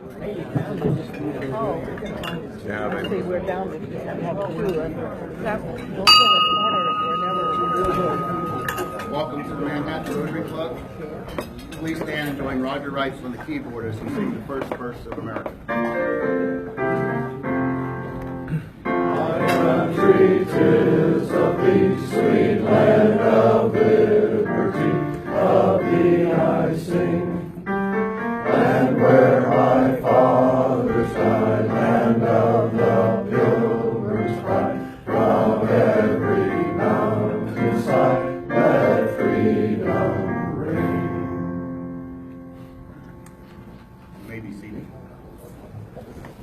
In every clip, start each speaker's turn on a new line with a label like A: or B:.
A: Oh,
B: Yeah,
A: let's see,
B: they,
A: we're down to have two. Those in the corners were never.
C: Welcome to the Manhattan Rotary Club. Please stand and join Roger Rice on the keyboard as he sings the first verse of America.
D: My country, 'tis a peace, sweet land of liberty, of thee I sing. Land where my fathers died, land of the pilgrim's pride, from every mountainside, let freedom ring.
C: You may be seated.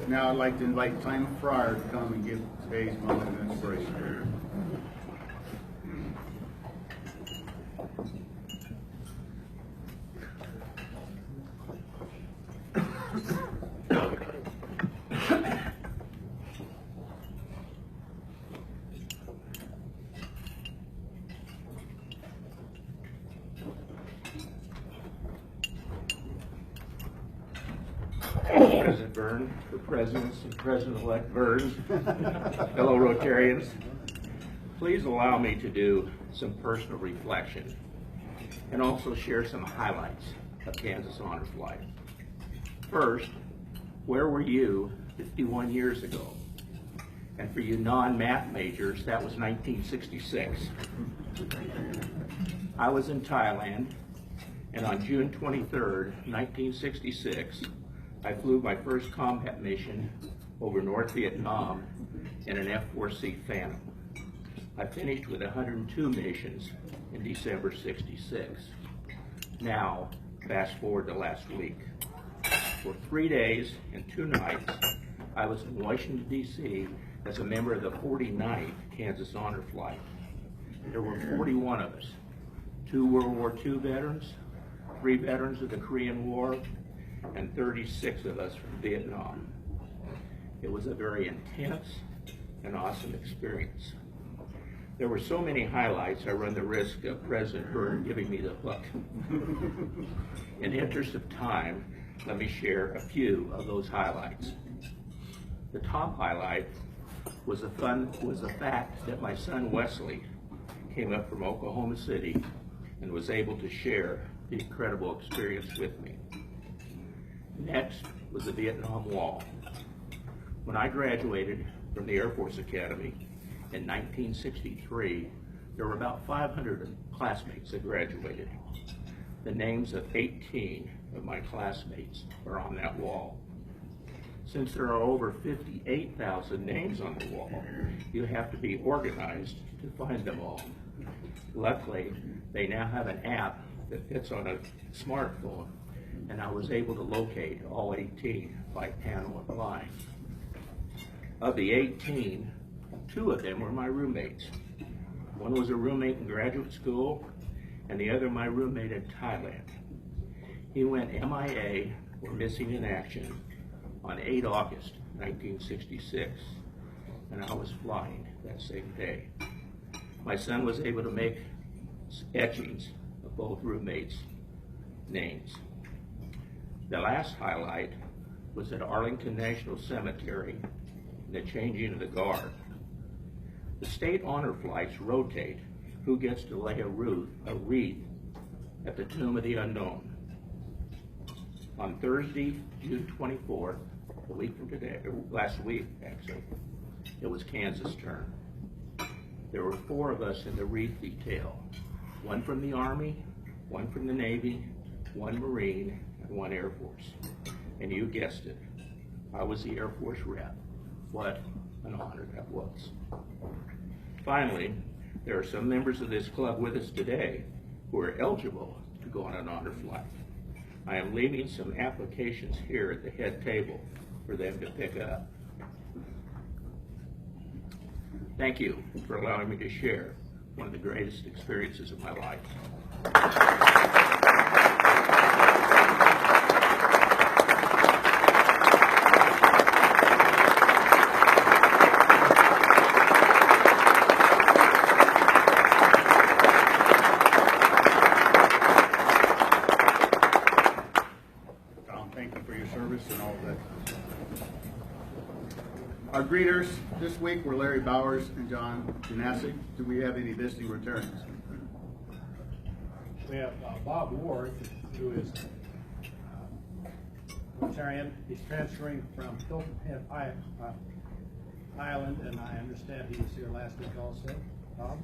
C: Now I'd like to invite Simon Fryer to come and give today's moment of inspiration.
E: President Vern, the presidents and President-elect Vern, fellow Rotarians, please allow me to do some personal reflection and also share some highlights of Kansas Honors life. First, where were you 51 years ago? And for you non-math majors, that was 1966. I was in Thailand, and on June 23rd, 1966, I flew my first combat mission over North Vietnam in an F-4C Phantom. I finished with 102 missions in December 66. Now, fast forward to last week. For 3 days and 2 nights, I was in Washington, D.C. as a member of the 49th Kansas Honor Flight. There were 41 of us, 2 World War II veterans, 3 veterans of the Korean War, and 36 of us from Vietnam. It was a very intense and awesome experience. There were so many highlights, I run the risk of President Vern giving me the hook. In the interest of time, let me share a few of those highlights. The top highlight was the fact that my son Wesley came up from Oklahoma City and was able to share the incredible experience with me. Next was the Vietnam Wall. When I graduated from the Air Force Academy in 1963, there were about 500 classmates that graduated. The names of 18 of my classmates are on that wall. Since there are over 58,000 names on the wall, you have to be organized to find them all. Luckily, they now have an app that fits on a smartphone, and I was able to locate all 18 by panel and line. Of the 18, 2 of them were my roommates. One was a roommate in graduate school, and the other my roommate in Thailand. He went MIA, or missing in action, on 8 August 1966, and I was flying that same day. My son was able to make etchings of both roommates' names. The last highlight was at Arlington National Cemetery and the changing of the guard. The state honor flights rotate who gets to lay a wreath at the Tomb of the Unknown. On Thursday, June 24th, a week from today, or last week actually, it was Kansas' turn. There were 4 of us in the wreath detail, 1 from the Army, 1 from the Navy, 1 Marine, and 1 Air Force. And you guessed it, I was the Air Force rep. What an honor that was. Finally, there are some members of this club with us today who are eligible to go on an honor flight. I am leaving some applications here at the head table for them to pick up. Thank you for allowing me to share one of the greatest experiences of my life.
C: Tom, thank you for your service and all of that. Our greeters this week were Larry Bowers and John Janasic. Do we have any visiting Rotarians?
B: We have Bob Ward, who is Rotarian. He's transferring from Hilton Head Island, and I understand he was here last week also. Bob?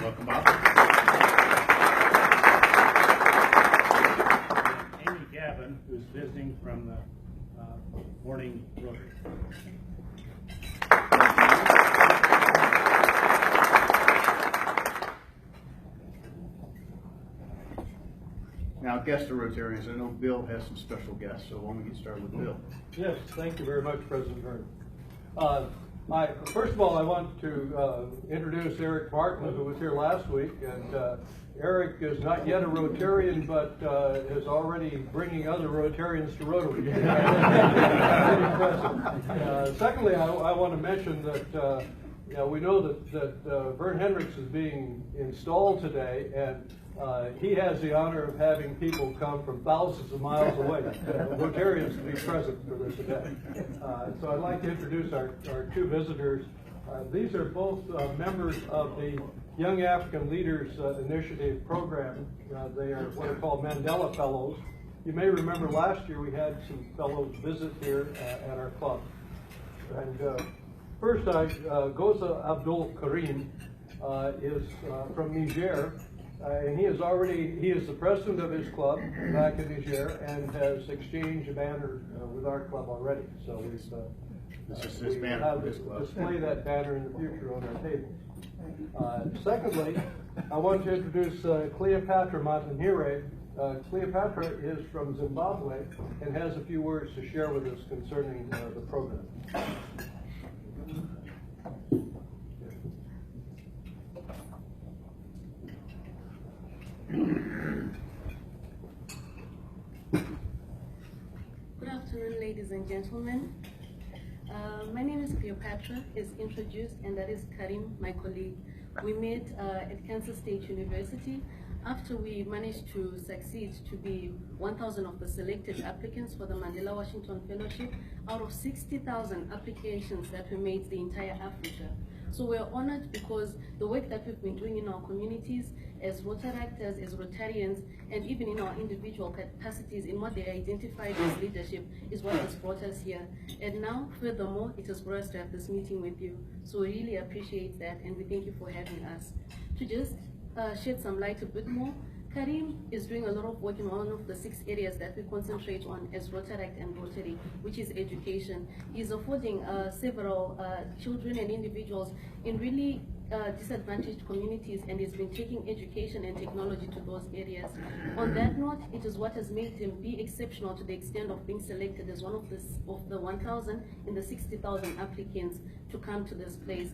C: Welcome, Bob.
B: Amy Gavin, who's visiting from the Morning Rotary.
C: Now, guest of Rotarians, I know Bill has some special guests, so why don't we get started with Bill?
F: Yes, thank you very much, President Vernon. First of all, I want to introduce Eric Martin, who was here last week, and Eric is not yet a Rotarian, but is already bringing other Rotarians to Rotary. Pretty impressive. Secondly, I want to mention that we know that Vern Henricks is being installed today, and he has the honor of having people come from thousands of miles away, Rotarians, to be present for this event. So I'd like to introduce our two visitors. These are both members of the Young African Leaders Initiative program. They are what are called Mandela Fellows. You may remember last year we had some fellows visit here at our club. And first, Goza Abdul Karim is from Niger. And he is the president of his club back in Niger and has exchanged a banner with our club already. So we have to display that banner in the future on our table. Secondly, I want to introduce Cleopatra Matanire. Cleopatra is from Zimbabwe and has a few words to share with us concerning the program.
G: Good afternoon, ladies and gentlemen. My name is Cleopatra, is introduced, and that is Karim, my colleague. We met at Kansas State University after we managed to succeed to be 1,000 of the selected applicants for the Mandela Washington Fellowship out of 60,000 applications that we made the entire Africa. So we're honored because the work that we've been doing in our communities as Rotaractors, as Rotarians, and even in our individual capacities in what they identified as leadership is what has brought us here. And now, furthermore, it has brought us to have this meeting with you. So we really appreciate that, and we thank you for having us. To just shed some light a bit more, Karim is doing a lot of work in one of the 6 areas that we concentrate on as Rotaract and Rotary, which is education. He's affording several children and individuals in really disadvantaged communities, and he's been taking education and technology to those areas. On that note, it is what has made him be exceptional to the extent of being selected as one of the 1,000 in the 60,000 applicants to come to this place.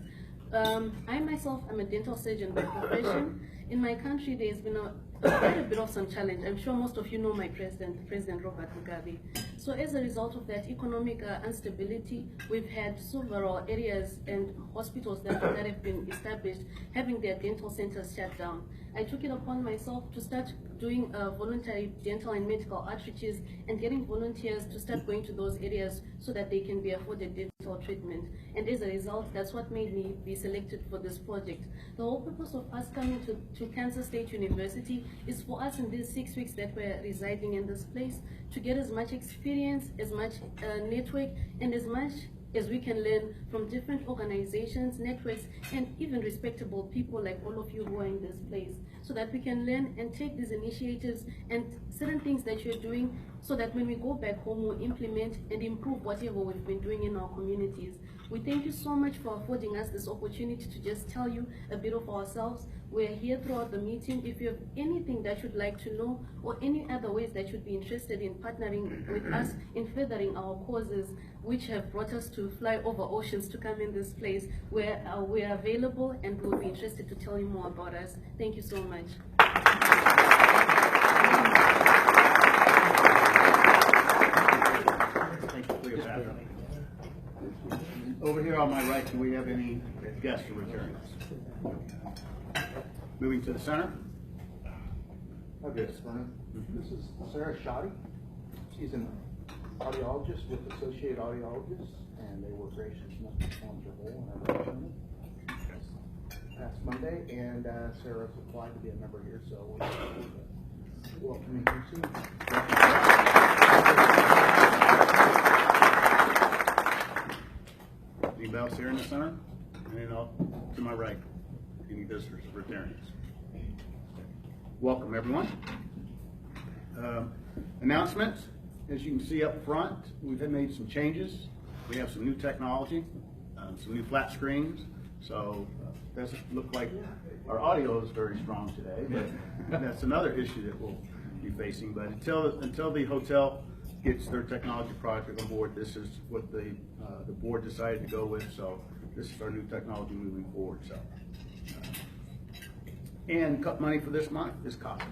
G: I myself am a dental surgeon by profession. In my country, there's been quite a bit of some challenge. I'm sure most of you know my president, President Robert Mugabe. So as a result of that economic instability, we've had several areas and hospitals that have been established having their dental centers shut down. I took it upon myself to start doing voluntary dental and medical outreaches and getting volunteers to start going to those areas so that they can be afforded dental treatment. And as a result, that's what made me be selected for this project. The whole purpose of us coming to Kansas State University is for us in these 6 weeks that we're residing in this place to get as much experience, as much network, and as much as we can learn from different organizations, networks, and even respectable people like all of you who are in this place, so that we can learn and take these initiatives and certain things that you're doing, so that when we go back home, we'll implement and improve whatever we've been doing in our communities. We thank you so much for affording us this opportunity to just tell you a bit of ourselves. We're here throughout the meeting. If you have anything that you'd like to know or any other ways that you'd be interested in partnering with us in furthering our causes, which have brought us to fly over oceans to come in this place, we're available and we'll be interested to tell you more about us. Thank you so much.
C: Thank you, Cleopatra. Over here on my right, do we have any guests or returns? Moving to the center.
H: Okay, this is Sarah Shoddy. She's in
A: audiologist with Associated Audiologists, and they were gracious enough to sponsor a role in our tournament past Monday, and Sarah's applied to be a member here, so we're welcoming her soon.
C: Anybody else here in the center? And to my right, any visitors or Rotarians? Welcome, everyone. Announcements. As you can see up front, we've made some changes. We have some new technology, some new flat screens. So it doesn't look like our audio is very strong today, but that's another issue that we'll be facing. But until the hotel gets their technology project on board, this is what the board decided to go with. So this is our new technology moving forward. So and cut money for this month is costly.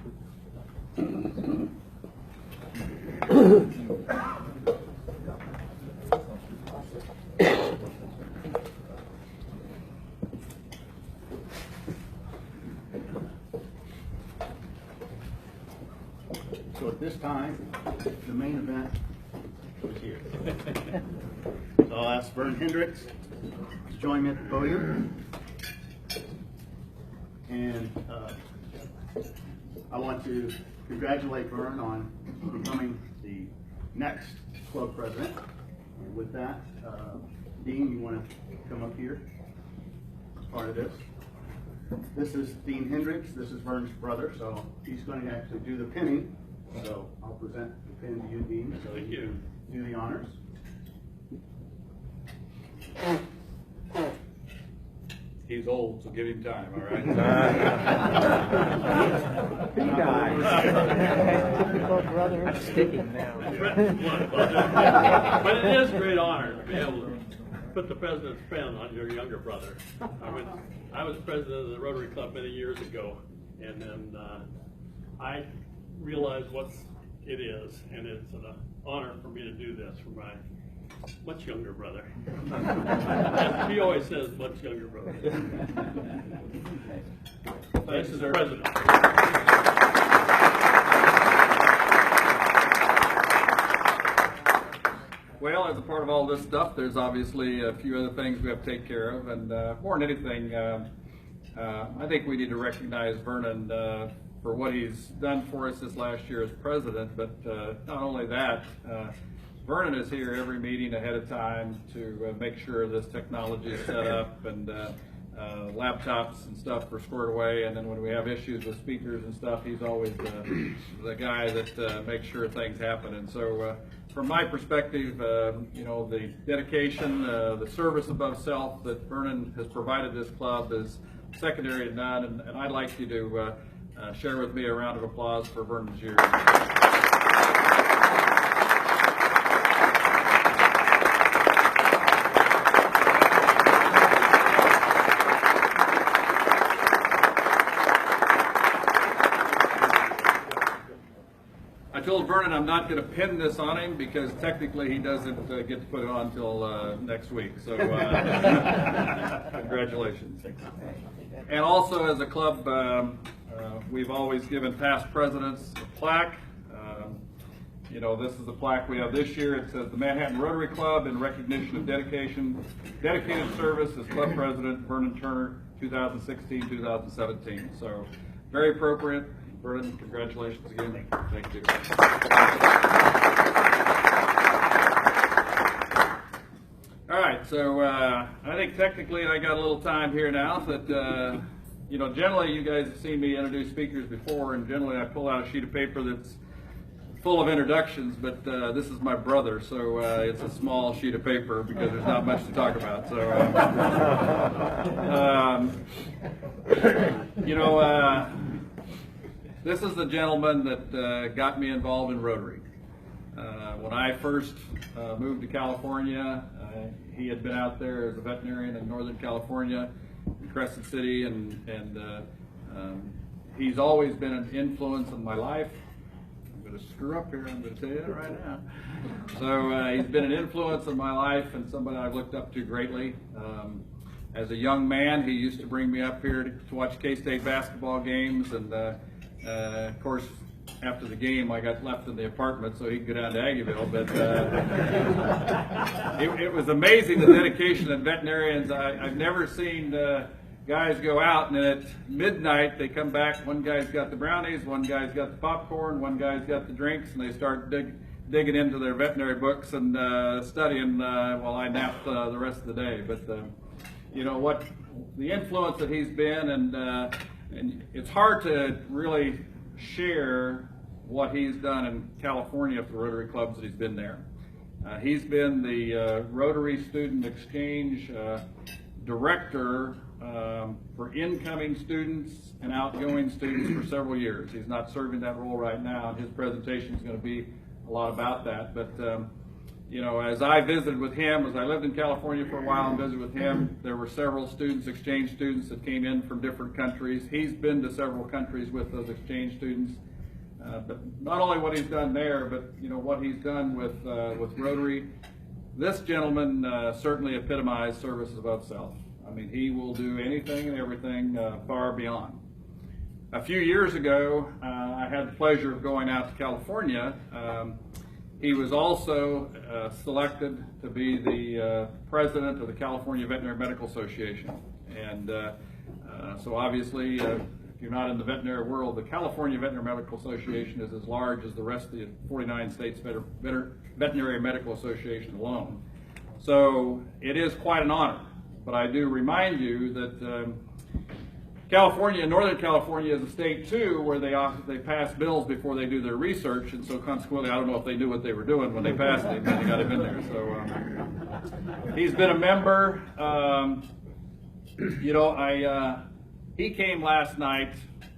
C: So at this time, the main event is here. So I'll ask Vern Henricks to join me at the podium. And I want to congratulate Vern on becoming the next club president. And with that, Dean, you want to come up here as part of this? This is Dean Henricks. This is Vern's brother, so he's going to actually do the pinning. So I'll present the pin to you, Dean. So
B: Thank you.
C: Do the honors.
H: He's old, so give him time, all right?
A: I'm sticking now.
B: But it is a great honor to be able to put the president's pen on your younger brother. I was president of the Rotary Club many years ago, and then I realized what it is, and it's an honor for me to do this for my much younger brother. He always says much younger brother. Thanks to the president.
H: Well, as a part of all this stuff, there's obviously a few other things we have to take care of, and more than anything, I think we need to recognize Vernon for what he's done for us this last year as president, but not only that, Vernon is here every meeting ahead of time to make sure this technology is set up and laptops and stuff are squared away, and then when we have issues with speakers and stuff, he's always the guy that makes sure things happen. And so from my perspective, you know, the dedication, the service above self that Vernon has provided this club is secondary to none, and I'd like you to share with me a round of applause for Vernon's year. I told Vernon I'm not going to pin this on him because technically he doesn't get to put it on until next week. So congratulations. And also as a club, we've always given past presidents a plaque. You know, this is the plaque we have this year. It says the Manhattan Rotary Club in recognition of dedicated service as club president, Vernon Turner, 2016-2017. So very appropriate. Vernon, congratulations again. Thank you. All right, so I think technically I got a little time here now that, you know, generally you guys have seen me introduce speakers before, and generally I pull out a sheet of paper that's full of introductions, but this is my brother, so it's a small sheet of paper because there's not much to talk about. So, you know, this is the gentleman that got me involved in Rotary. When I first moved to California, he had been out there as a veterinarian in Northern California, in Crescent City, and he's always been an influence in my life. I'm going to screw up here, I'm going to tell you that right now. So he's been an influence in my life and somebody I've looked up to greatly. As a young man, he used to bring me up here to watch K-State basketball games, and of course, after the game, I got left in the apartment so he could go down to Aggieville. But it was amazing, the dedication of veterinarians. I've never seen guys go out and then at midnight they come back. One guy's got the brownies, one guy's got the popcorn, one guy's got the drinks, and they start digging into their veterinary books and studying while I napped the rest of the day. But you know what, the influence that he's been, and it's hard to really share what he's done in California for the Rotary clubs that he's been there. He's been the Rotary Student Exchange director for incoming students and outgoing students for several years. He's not serving that role right now, and his presentation is going to be a lot about that. But you know, as I visited with him, as I lived in California for a while and visited with him, there were several students, exchange students, that came in from different countries. He's been to several countries with those exchange students. But not only what he's done there, but you know what he's done with Rotary. This gentleman certainly epitomized service above self. I mean, he will do anything and everything far beyond. A few years ago, I had the pleasure of going out to California. He was also selected to be the president of the California Veterinary Medical Association. And so obviously, if you're not in the veterinary world, the California Veterinary Medical Association is as large as the rest of the 49 states Veterinary Medical Association alone. So it is quite an honor. But I do remind you that California, Northern California, is a state too where they pass bills before they do their research, and so consequently, I don't know if they knew what they were doing when they passed it, and they got him in there. So he's been a member. You know, he came last night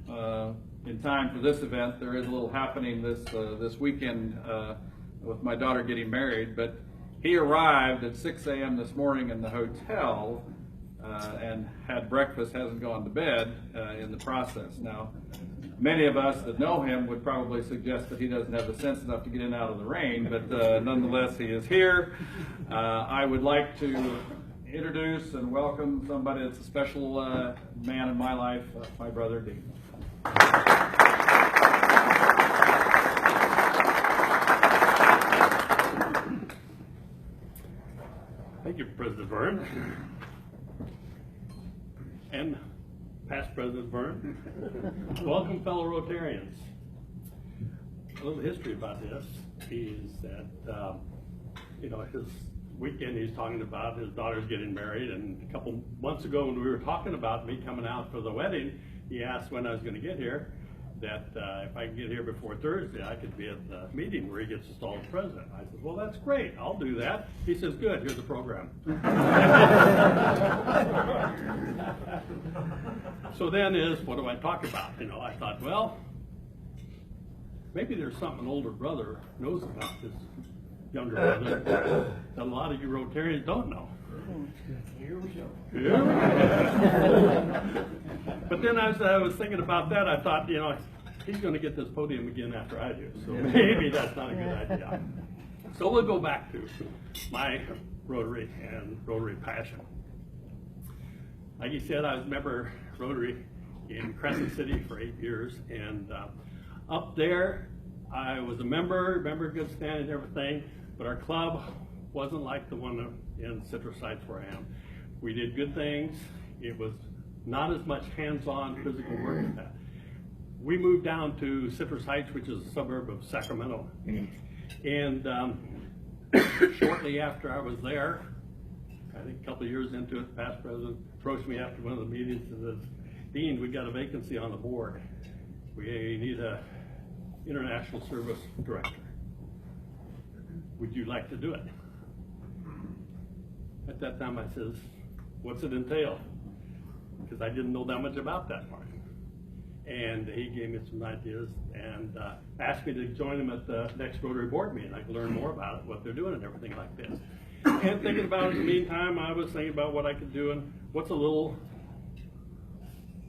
H: in time for this event. There is a little happening this weekend with my daughter getting married, but he arrived at 6 a.m. this morning in the hotel and had breakfast, hasn't gone to bed in the process. Now, many of us that know him would probably suggest that he doesn't have the sense enough to get in out of the rain, but nonetheless, he is here. I would like to introduce and welcome somebody that's a special man in my life, my brother, Dean.
B: Thank you, President Vern. And past President Vern. Welcome, fellow Rotarians. A little history about this is that, you know, his weekend he's talking about his daughter's getting married, and a couple months ago when we were talking about me coming out for the wedding, he asked when I was going to get here, that if I can get here before Thursday, I could be at the meeting where he gets installed as president. I said, well, that's great, I'll do that. He says, good, here's the program. So then what do I talk about? You know, I thought, well, maybe there's something an older brother knows about his younger brother that a lot of you Rotarians don't know. Here we go. But then as I was thinking about that, I thought, you know, he's going to get this podium again after I do, so maybe that's not a good idea. So we'll go back to my Rotary and Rotary passion. Like you said, I was a member Rotary in Crescent City for 8 years, and up there I was a member good standing and everything, but our club wasn't like the one in Citrus Heights where I am. We did good things. It was not as much hands-on physical work as that. We moved down to Citrus Heights, which is a suburb of Sacramento. And shortly after I was there, I think a couple of years into it, the past president approached me after one of the meetings and says, Dean, we've got a vacancy on the board. We need a international service director. Would you like to do it? At that time I says, what's it entail? Because I didn't know that much about that part. And he gave me some ideas and asked me to join him at the next Rotary board meeting. I could learn more about it, what they're doing and everything like this. And thinking about it in the meantime, I was thinking about what I could do and what's a little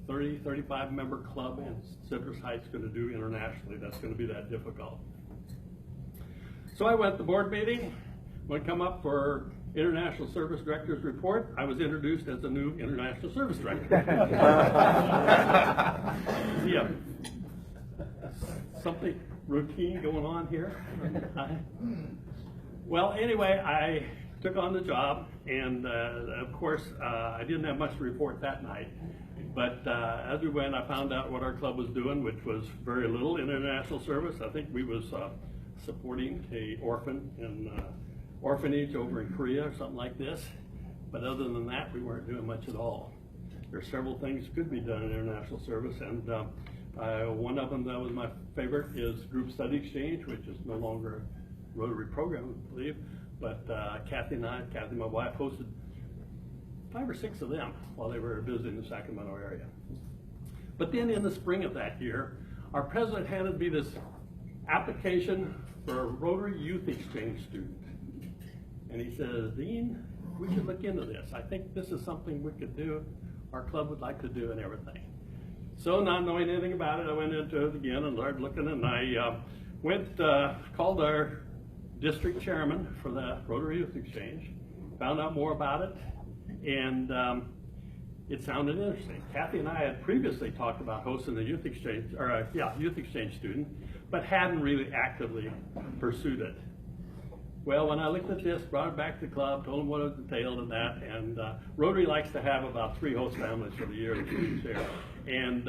B: 30, 35 member club in Citrus Heights going to do internationally that's going to be that difficult. So I went to the board meeting. When I come up for International Service Director's report, I was introduced as the new International Service Director. Yeah. something routine going on here? Well, anyway, I took on the job, and of course, I didn't have much to report that night. But as we went, I found out what our club was doing, which was very little in international service. I think we was supporting a orphanage over in Korea or something like this. But other than that, we weren't doing much at all. There are several things that could be done in international service, and one of them that was my favorite is Group Study Exchange, which is no longer a Rotary program, I believe. But Kathy, my wife, hosted 5 or 6 of them while they were visiting the Sacramento area. But then in the spring of that year, our president handed me this application for a Rotary Youth Exchange student. And he says, Dean, we should look into this. I think this is something we could do, our club would like to do, and everything. So not knowing anything about it, I went into it again and started looking, and I called our district chairman for the Rotary Youth Exchange, found out more about it, and it sounded interesting. Kathy and I had previously talked about hosting a youth exchange, youth exchange student, but hadn't really actively pursued it. Well, when I looked at this, brought it back to the club, told them what it entailed and that, and Rotary likes to have about 3 host families for the year that we share. And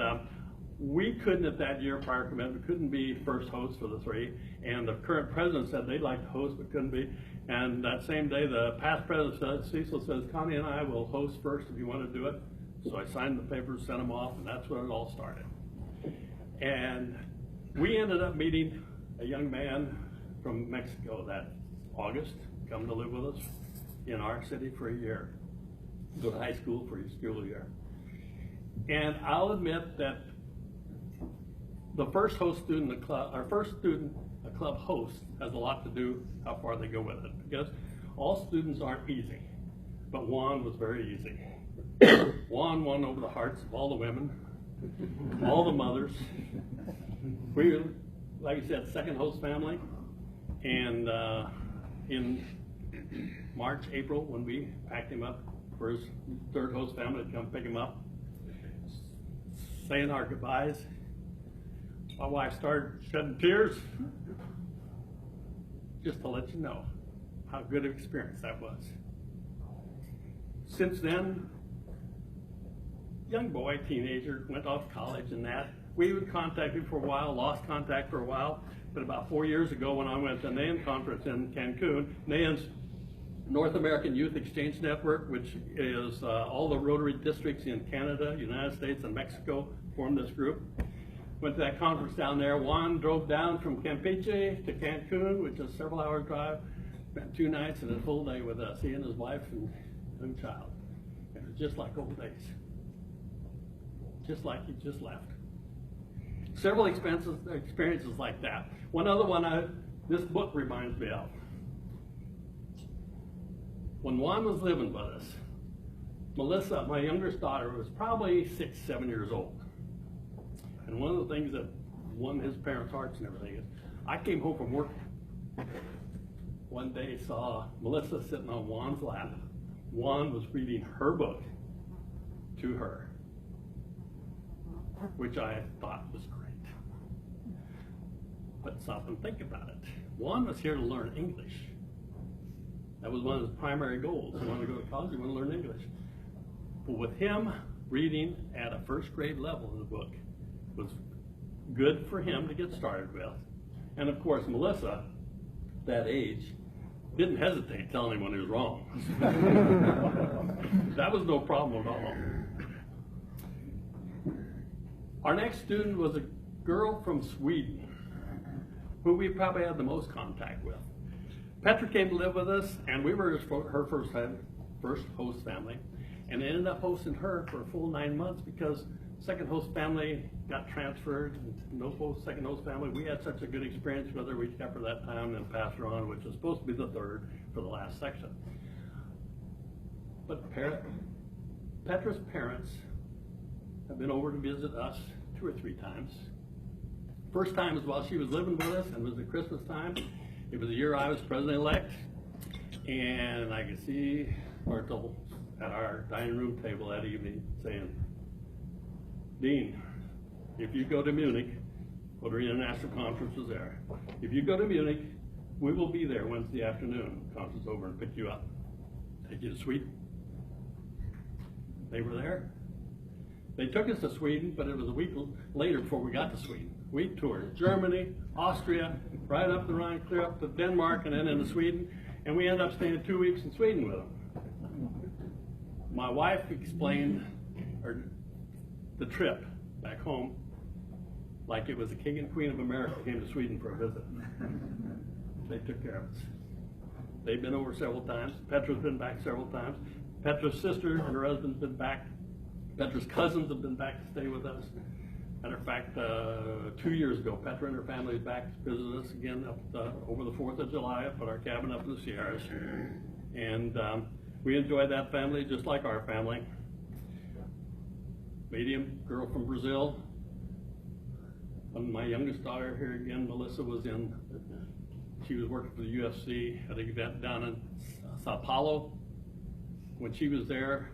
B: we couldn't at that year prior commitment, couldn't be first host for the 3, and the current president said they'd like to host but couldn't be. And that same day, the past president, Cecil, says, Connie and I will host first if you want to do it. So I signed the papers, sent them off, and that's where it all started. And we ended up meeting a young man from Mexico that August, come to live with us in our city for a year, go to high school for his school year. And I'll admit that the first host student, the club, our first student, a club host, has a lot to do how far they go with it, because all students aren't easy, but Juan was very easy. Juan won over the hearts of all the women, all the mothers. We were, like I said, second host family, and in March, April, when we packed him up for his third host family to come pick him up, saying our goodbyes, my wife started shedding tears, just to let you know how good an experience that was. Since then, young boy, teenager, went off to college and that. We would contact him for a while, lost contact for a while, but about 4 years ago when I went to the NAN conference in Cancun, NAN's North American Youth Exchange Network, which is all the Rotary districts in Canada, United States, and Mexico formed this group. Went to that conference down there. Juan drove down from Campeche to Cancun, which is a several hour drive, spent 2 nights and a full day with us, he and his wife and young child. It was just like old days, just like he just left. Several experiences like that. One other one this book reminds me of. When Juan was living with us, Melissa, my youngest daughter, was probably 6, 7 years old. And one of the things that won his parents' hearts and everything is, I came home from work one day, saw Melissa sitting on Juan's lap. Juan was reading her book to her, which I thought was great. But stop and think about it. Juan was here to learn English. That was one of his primary goals. He wanted to go to college, he wanted to learn English. But with him reading at a first grade level in the book was good for him to get started with. And of course, Melissa, that age, didn't hesitate telling him when he was wrong. That was no problem at all. Our next student was a girl from Sweden, who we probably had the most contact with. Petra came to live with us, and we were her first host family, and ended up hosting her for a full 9 months because second host family got transferred, no second host family. We had such a good experience with her, we kept her that time and then passed her on, which was supposed to be the third for the last section. But Petra's parents have been over to visit us 2 or 3 times. First time was while she was living with us, and it was at Christmas time. It was the year I was president-elect, and I could see Myrtle at our dining room table that evening saying, Dean, if you go to Munich, Rotary International Conference was there. If you go to Munich, we will be there Wednesday afternoon. Conference over and pick you up, take you to Sweden. They were there. They took us to Sweden, but it was a week later before we got to Sweden. We toured Germany, Austria, right up the Rhine, clear up to Denmark, and then into Sweden. And we ended up staying 2 weeks in Sweden with them. My wife explained the trip back home like it was the King and Queen of America came to Sweden for a visit. They took care of us. They've been over several times. Petra's been back several times. Petra's sister and her husband's been back. Petra's cousins have been back to stay with us. Matter of fact, 2 years ago, Petra and her family is back to visit us again up over the 4th of July up at our cabin up in the Sierras. And we enjoyed that family just like our family. Medium girl from Brazil. My youngest daughter here again, Melissa, she was working for the UFC at an event down in Sao Paulo. When she was there,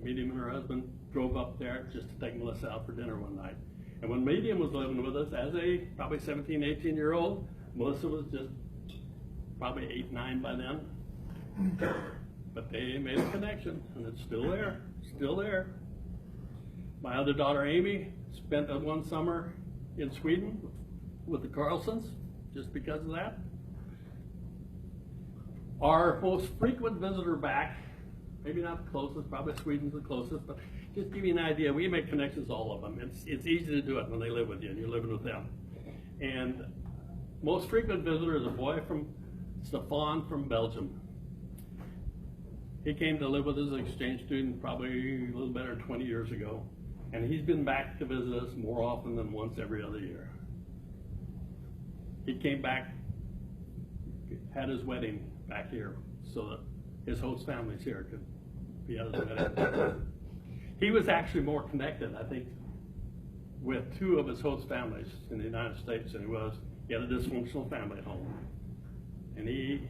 B: Medium and her husband drove up there just to take Melissa out for dinner one night. And when Medium was living with us as a probably 17, 18-year-old, Melissa was just probably 8, 9 by then. But they made a connection, and it's still there, still there. My other daughter, Amy, spent one summer in Sweden with the Carlsons, just because of that. Our most frequent visitor back, maybe not the closest, probably Sweden's the closest, but just to give you an idea, we make connections, all of them. It's easy to do it when they live with you and you're living with them. And most frequent visitor is a boy from Stefan from Belgium. He came to live with us as an exchange student probably a little better than 20 years ago. And he's been back to visit us more often than once every other year. He came back, had his wedding back here so that his host families here could be at his wedding. He was actually more connected, I think, with 2 of his host families in the United States than he had a dysfunctional family at home. And he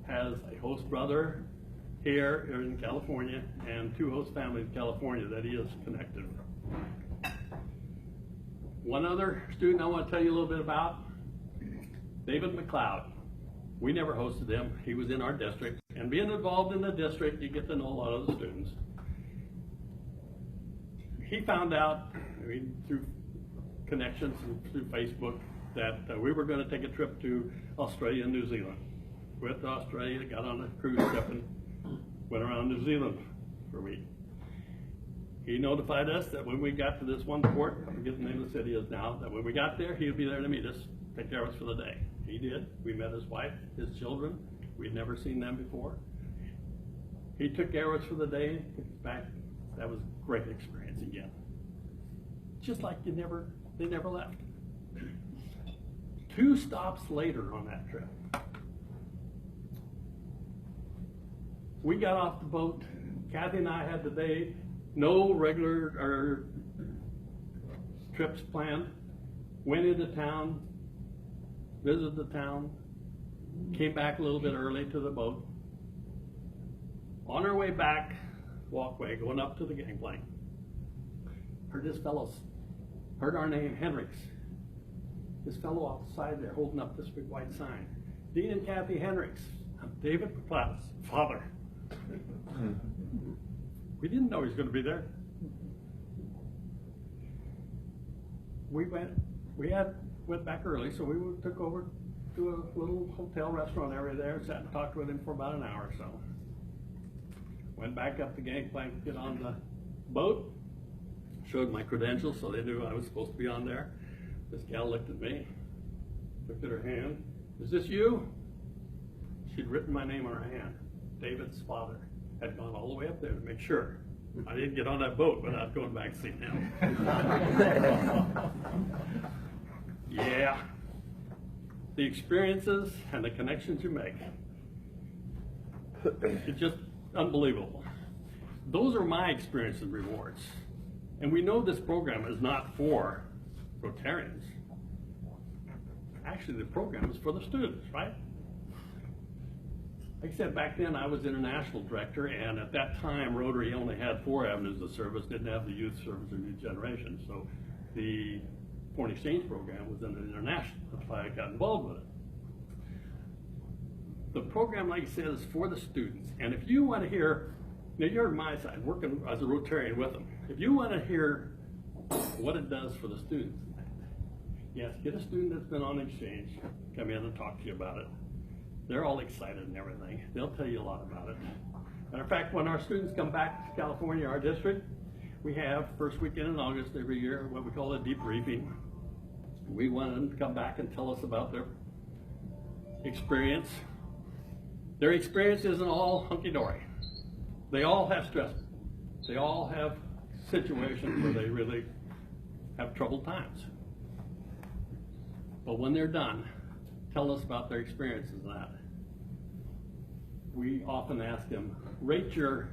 B: has a host brother here in California and 2 host families in California that he is connected with. One other student I want to tell you a little bit about, David McLeod. We never hosted him. He was in our district. And being involved in the district, you get to know a lot of the students. He found out through connections and through Facebook that we were going to take a trip to Australia and New Zealand. We went to Australia, got on a cruise ship, and went around New Zealand for a week. He notified us that when we got to this one port, I forget the name of the city is now, that when we got there, he would be there to meet us, take care of us for the day. He did. We met his wife, his children. We'd never seen them before. He took care of us for the day, took us back. That was a great experience again. Just like they never left. 2 stops later on that trip, we got off the boat. Kathy and I had the day, no regular trips planned. Went into town, visited the town, came back a little bit early to the boat. On our way back, walkway, going up to the gangplank, heard our name, Henricks. This fellow off the side there holding up this big white sign. Dean and Kathy Henricks. I'm David McLeod's father. We didn't know he was going to be there. We went back early, so we took over to a little hotel restaurant area there, sat and talked with him for about an hour or so. Went back up the gangplank, get on the boat, showed my credentials so they knew I was supposed to be on there. This gal looked at me, looked at her hand. Is this you? She'd written my name on her hand. David's father had gone all the way up there to make sure I didn't get on that boat without going back to see him. Yeah. The experiences and the connections you make. It's just unbelievable. Those are my experience and rewards. And we know this program is not for Rotarians. Actually, the program is for the students, right? Like I said, back then I was international director, and at that time Rotary only had 4 avenues of service, didn't have the youth service or new generation. So the foreign exchange program was in the international. That's why I got involved with it. The program, like I said, is for the students. And if you want to hear, now you're on my side, working as a Rotarian with them. If you want to hear what it does for the students, yes, get a student that's been on exchange, come in and talk to you about it. They're all excited and everything. They'll tell you a lot about it. Matter of fact, when our students come back to California, our district, we have first weekend in August every year what we call a debriefing. We want them to come back and tell us about their experience. Their experience isn't all hunky-dory. They all have stress. They all have situations where they really have troubled times. But when they're done, tell us about their experiences in that. We often ask them, rate your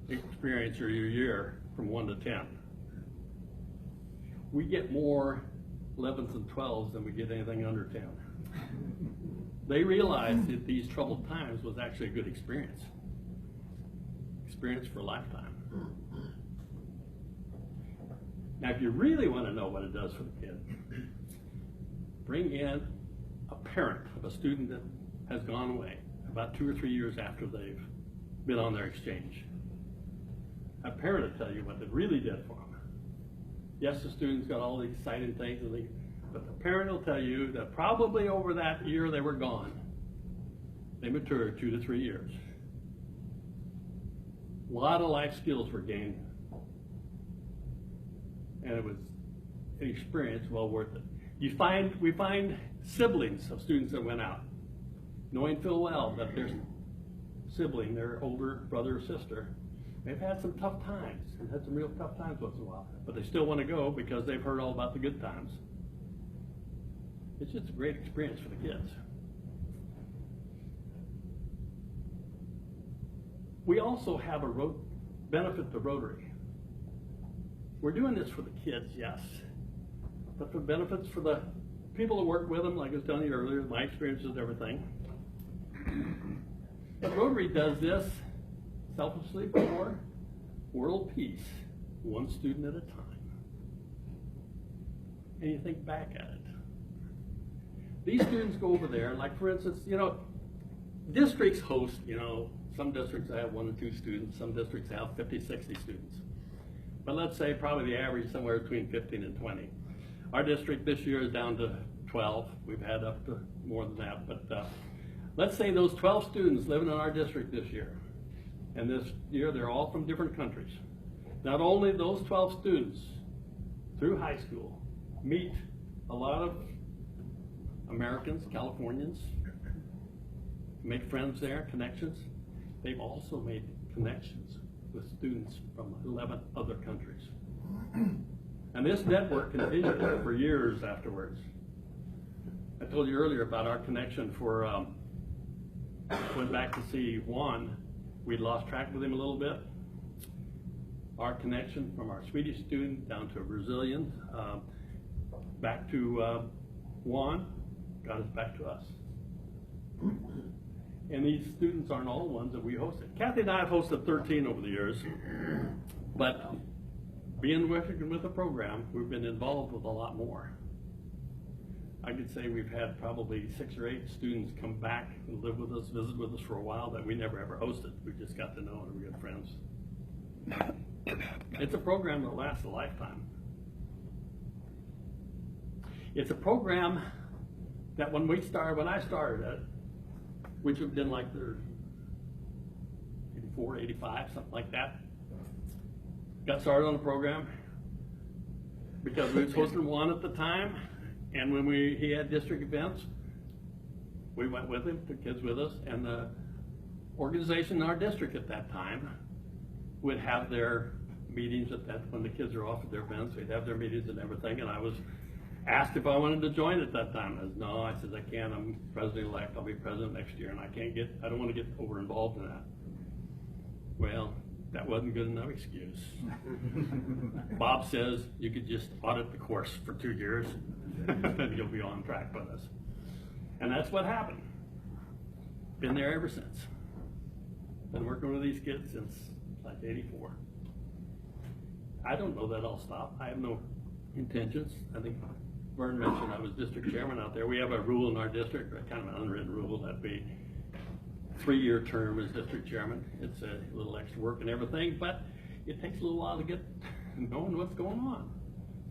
B: experience or your year from 1 to 10. We get more 11s and 12s than we get anything under 10. They realized that these troubled times was actually a good experience. Experience for a lifetime. Now, if you really want to know what it does for the kid, bring in a parent of a student that has gone away about 2 or 3 years after they've been on their exchange. A parent will tell you what it really did for them. Yes, the students got all the exciting things, but the parent will tell you that probably over that year they were gone, they matured 2 to 3 years. A lot of life skills were gained, and it was an experience well worth it. We find siblings of students that went out, knowing full well that their sibling, their older brother or sister, they've had some tough times, and had some real tough times once in a while, but they still want to go because they've heard all about the good times. It's just a great experience for the kids. We also have a benefit to Rotary. We're doing this for the kids, yes, but for benefits for the people who work with them, like I was telling you earlier, my experiences and everything. But Rotary does this selflessly for world peace, one student at a time. And you think back at it. These students go over there, like for instance, districts host, some districts have 1 or 2 students, some districts have 50, 60 students. But let's say probably the average is somewhere between 15 and 20. Our district this year is down to 12. We've had up to more than that, but let's say those 12 students living in our district this year, and this year they're all from different countries. Not only those 12 students through high school meet a lot of Americans, Californians, make friends there, connections. They've also made connections with students from 11 other countries. And this network continued for years afterwards. I told you earlier about our connection for, went back to see Juan. We'd lost track with him a little bit. Our connection from our Swedish student down to a Brazilian, back to Juan, got us back to us. And these students aren't all the ones that we hosted. Kathy and I have hosted 13 over the years, but being working with the program, we've been involved with a lot more. I could say we've had probably 6 or 8 students come back and live with us, visit with us for a while that we never ever hosted. We just got to know and we're good friends. It's a program that lasts a lifetime. It's a program that when I started it, which have been like the 84, 85, something like that. Got started on the program because we was hosting one at the time, and when he had district events, we went with him, took kids with us, and the organization in our district at that time would have their meetings when the kids are off at their events. We'd have their meetings and everything, and I was asked if I wanted to join at that time. I said, no, I said, I can't, I'm president-elect, I'll be president next year, and I don't want to get over-involved in that. Well, that wasn't good enough excuse. Bob says you could just audit the course for 2 years, then you'll be on track with us. And that's what happened. Been there ever since. Been working with these kids since like 84. I don't know that I'll stop. I have no intentions. I think Vern mentioned, I was district chairman out there. We have a rule in our district, kind of an unwritten rule, that we 3-year term as district chairman. It's a little extra work and everything, but it takes a little while to get knowing what's going on.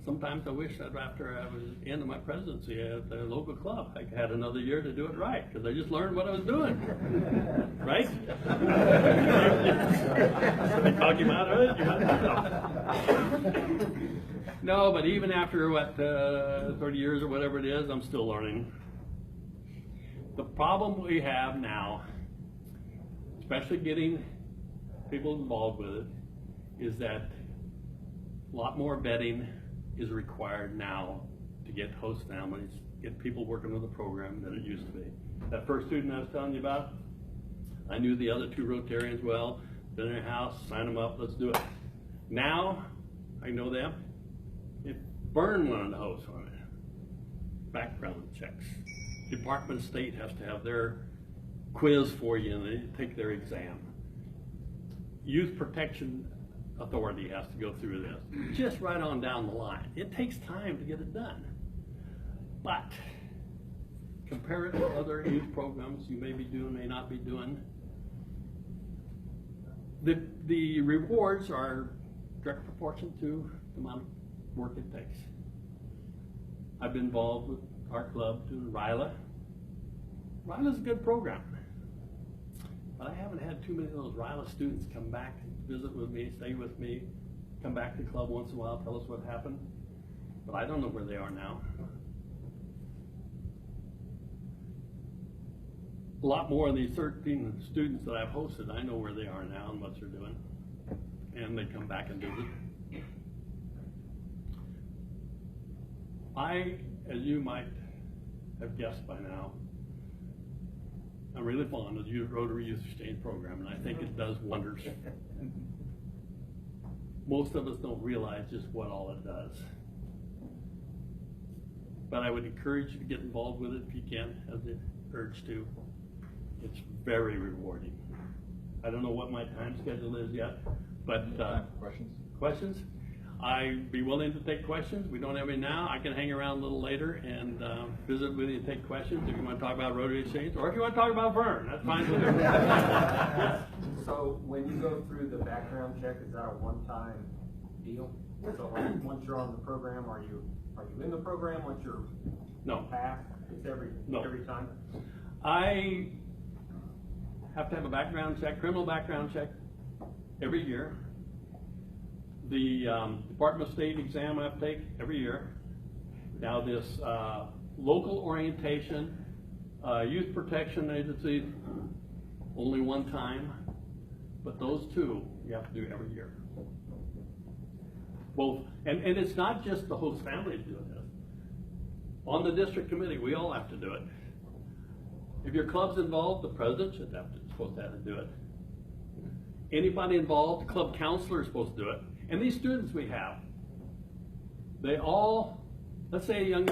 B: Sometimes I wish that after I was into my presidency at the local club, I had another year to do it right, because I just learned what I was doing. Right? I talk you out of it? No, but even after, 30 years or whatever it is, I'm still learning. The problem we have now, especially getting people involved with it, is that a lot more vetting is required now to get host families, get people working with the program than it used to be. That first student I was telling you about, I knew the other 2 Rotarians well, been in their house, sign them up, let's do it. Now, I know them. If Vern wanted to host on it, background checks. Department of State has to have their quiz for you and they take their exam. Youth Protection Authority has to go through this, just right on down the line. It takes time to get it done. But compare it to other youth programs you may be doing, may not be doing. The rewards are direct proportion to the amount of work it takes. I've been involved with our club doing RILA. RILA's a good program, but I haven't had too many of those RILA students come back and visit with me, stay with me, come back to the club once in a while, tell us what happened. But I don't know where they are now. A lot more of these 13 students that I've hosted, I know where they are now and what they're doing. And they come back and visit. I, as you might have guessed by now, I'm really fond of the Rotary Youth Exchange program, and I think it does wonders. Most of us don't realize just what all it does. But I would encourage you to get involved with it if you can, as the urge to. It's very rewarding. I don't know what my time schedule is yet, but
H: Questions?
B: questions? I'd be willing to take questions. We don't have any now. I can hang around a little later and visit with you and take questions if you want to talk about Rotary Exchange, or if you want to talk about Vern, that's fine too.
I: So when you go through the background check, is that a one-time deal? So like, once you're on the program, are you in the program once you're
B: No.
I: passed? It's every time?
B: I have to have a background check, criminal background check, every year. The Department of State exam I have to take every year. Now this local orientation, Youth Protection Agency, only one time, but those 2 you have to do every year. Both, and it's not just the host families doing this. On the district committee, we all have to do it. If your club's involved, the president should supposed to have to do it. Anybody involved, the club counselor is supposed to do it. And these students we have, they all, let's say a young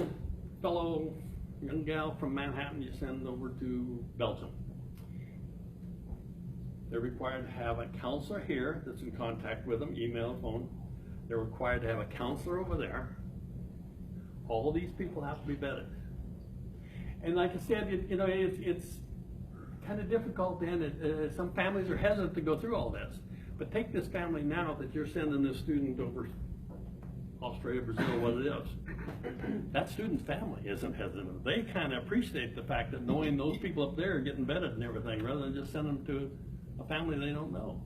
B: gal from Manhattan you send over to Belgium. They're required to have a counselor here that's in contact with them, email, phone. They're required to have a counselor over there. All these people have to be vetted. And like I said, it's kind of difficult then. Some families are hesitant to go through all this. But take this family now that you're sending this student over Australia, Brazil, what it is. That student's family isn't hesitant. They kind of appreciate the fact that knowing those people up there are getting vetted and everything, rather than just send them to a family they don't know.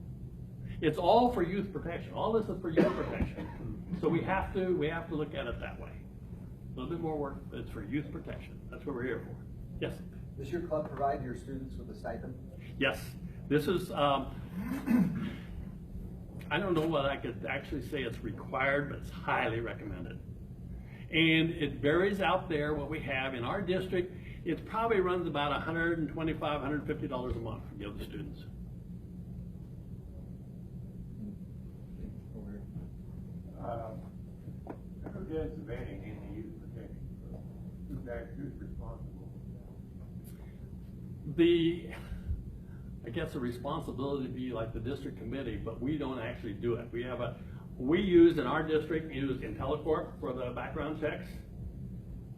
B: It's all for youth protection. All this is for youth protection. So we have to look at it that way. A little bit more work, but it's for youth protection. That's what we're here for. Yes?
J: Does your club provide your students with a stipend?
B: Yes. This is, I don't know what I could actually say it's required, but it's highly recommended. And it varies out there what we have in our district. It probably runs about $125, $150 a month for the other students.
K: Who does the vetting in the youth protection? Who's responsible?
B: I guess the responsibility would be like the district committee, but we don't actually do it. We use in our district, use IntelliCorp for the background checks.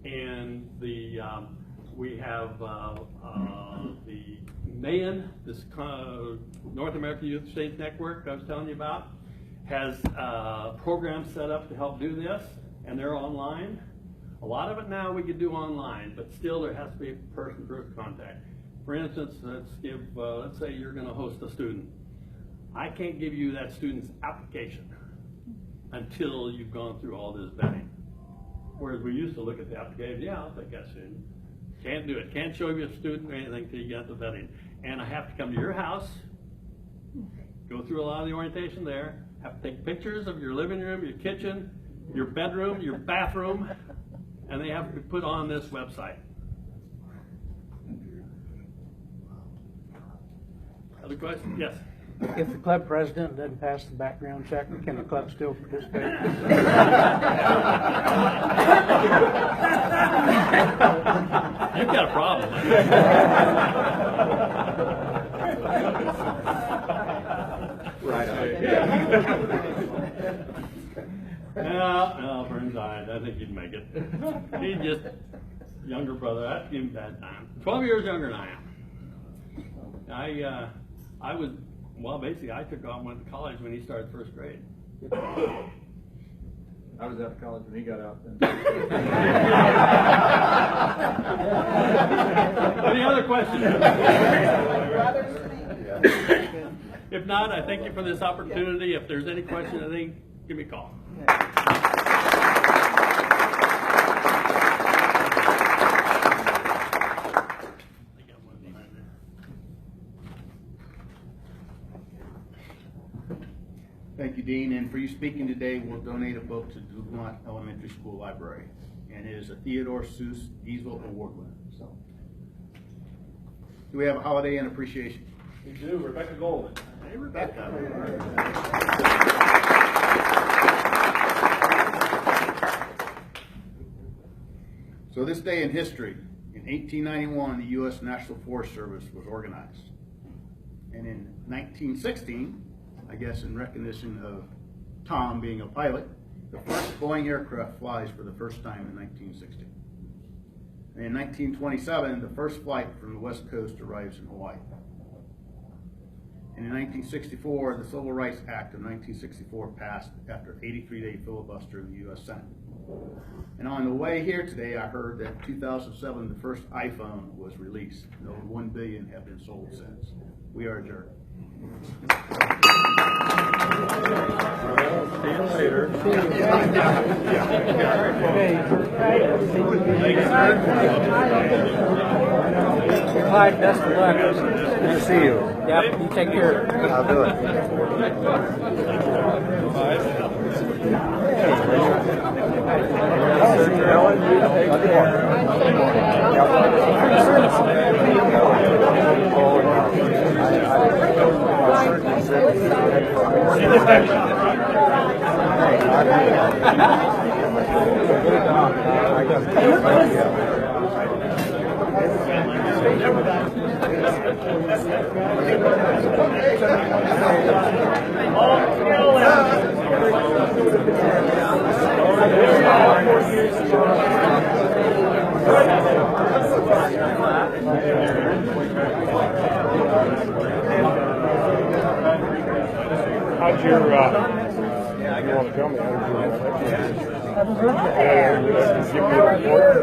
B: and we have the MAN, this North American Youth Exchange Network I was telling you about, has programs set up to help do this, and they're online. A lot of it now we can do online, but still there has to be person-to-person contact. For instance, let's say you're going to host a student. I can't give you that student's application until you've gone through all this vetting. Whereas we used to look at the application, yeah, I'll take that student. Can't do it. Can't show you a student or anything until you get the vetting. And I have to come to your house, go through a lot of the orientation there, have to take pictures of your living room, your kitchen, your bedroom, your bathroom, and they have to be put on this website. Other questions? Yes.
L: If the club president doesn't pass the background check, can the club still participate?
B: You've got a problem.
C: Right on.
B: No, Vern's all right. I think he'd make it. He's just younger brother. I'd give him a bad time. 12 years younger than I am. I was, well, basically, I took off and went to college when he started first grade.
H: I was out of college when he got out then.
B: Any other questions? If not, I thank you for this opportunity. If there's any question, I think, give me a call.
C: Thank you, Dean. And for you speaking today, we'll donate a book to DuPont Elementary School Library. And it is a Theodore Seuss Easel Award winner. So, do we have a holiday and appreciation?
K: We do, Rebecca Goldman.
C: Hey, Rebecca. So this day in history, in 1891, the U.S. National Forest Service was organized. And in 1916, I guess in recognition of Tom being a pilot, the first Boeing aircraft flies for the first time in 1960. And in 1927, the first flight from the West Coast arrives in Hawaii. And in 1964, the Civil Rights Act of 1964 passed after an 83-day filibuster in the U.S. Senate. And on the way here today, I heard that in 2007, the first iPhone was released. And over 1 billion have been sold since. We are adjourned.
K: See you later.
L: Hi, best of luck. Good to see you. Yep, you take care.
J: I'll do it.
K: How'd your, you want to tell me, how'd your give me a report?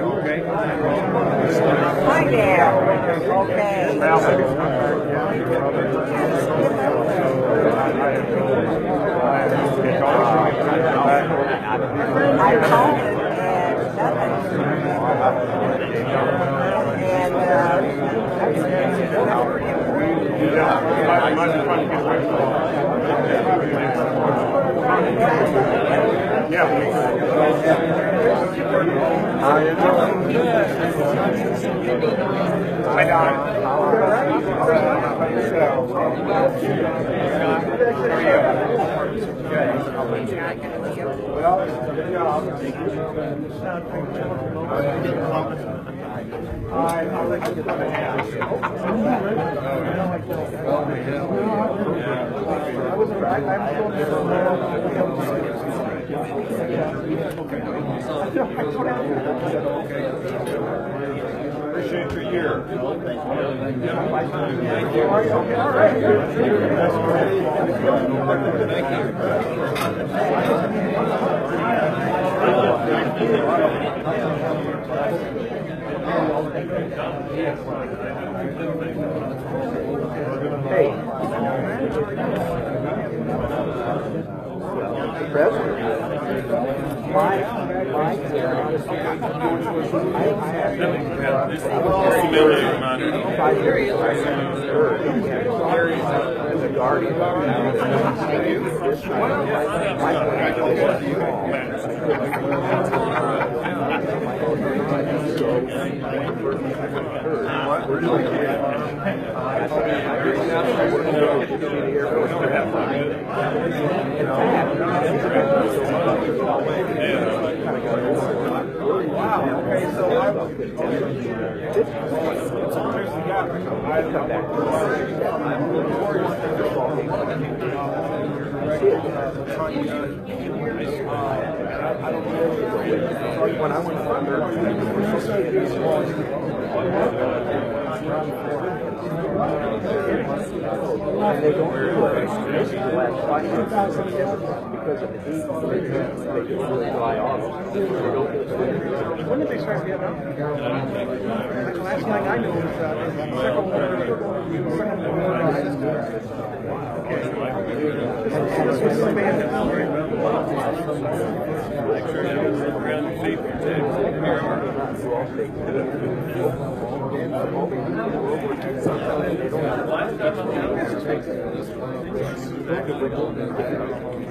K: Okay.
M: Hi there. Okay. I called and nothing.
K: Yeah.
D: Appreciate your year.
A: Hey. President. As a guardian. When I went and they don't do it. This is the last 5 years because of the heat. They get really dry off. When did they start Vietnam? The last thing I know was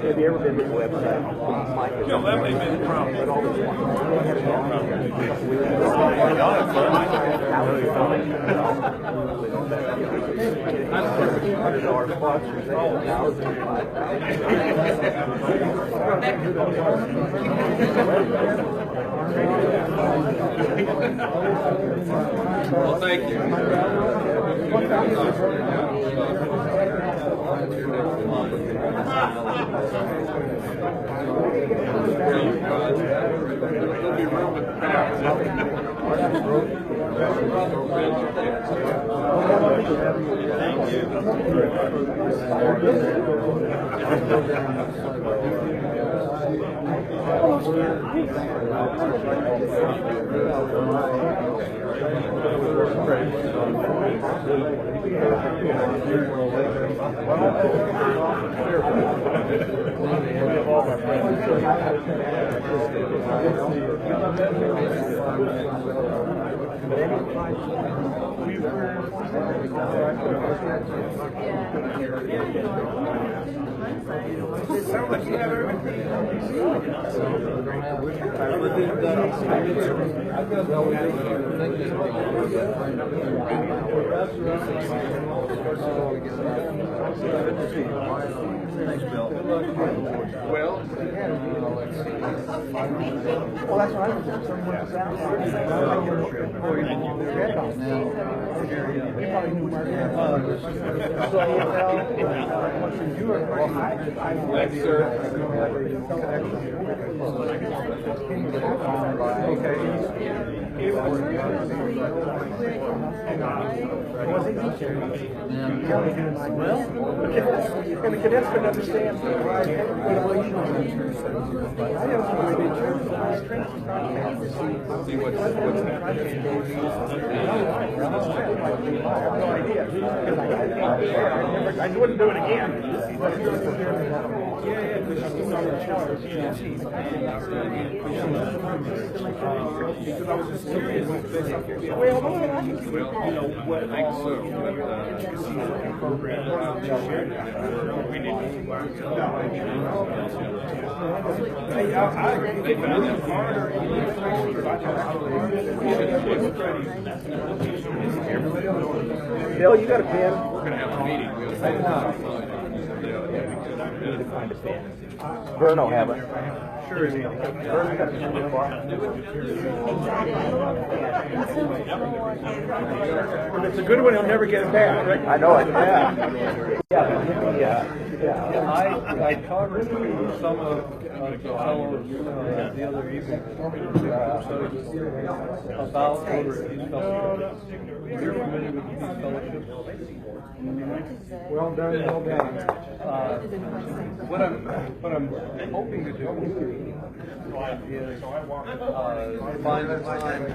A: have you ever been to the website?
D: No, that may be the problem.
H: Well, thank you. Well, that's what I was doing. Someone went to South. Thanks, sir.
A: And the cadets couldn't understand.
H: See what's
A: I wouldn't do it again.
L: Because I was just curious based off your
H: Well, you know what? I think so. We need
L: They found that harder. Bill, you got a pen?
H: We're gonna have a meeting.
L: You need to find a pen. Vern will have it. Sure is. Vern's got it so far. If it's a good one, he'll never get it back, right? I know it. Yeah.
F: I talked to some of the fellows the other evening about Rotary Youth Fellowship. You're familiar with Youth Fellowship?
L: Well done, well done.
F: What I'm hoping to do is find the time